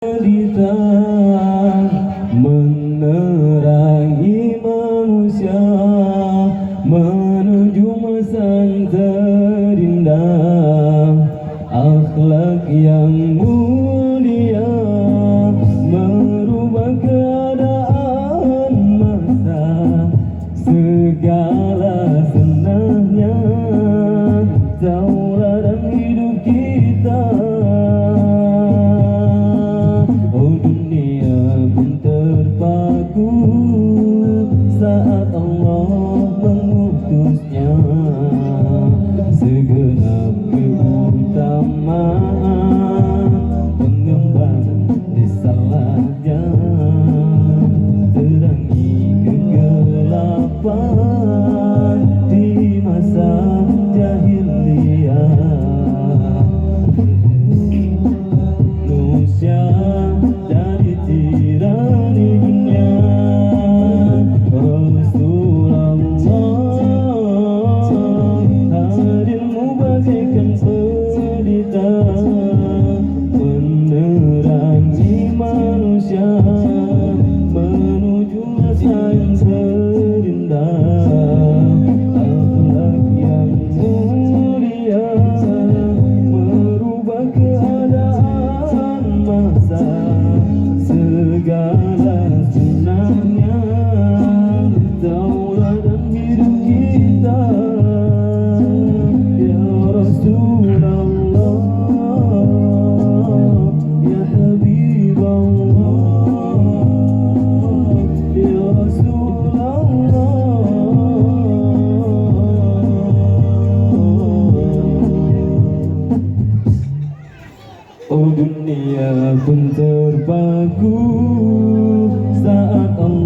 Cerita menerangi manusia menuju masa terindah, akhlak yang mulia merubah keadaan masa, segala senangnya tauladan hidup kita. Saat Allah mengutusnya, segenap keutamaan pengembang disalahnya, terangi kegelapan di masa jahiliyah. Manusia dari tirani dunia, menerangi manusia menuju masa yang terindah, akhlak yang mulia merubah keadaan masa, segala senangnya tauladan hidup kita. Ya Rasulullah, Ya Habibullah, Ya Rasulullah. Oh dunia pun terpaku saat Allah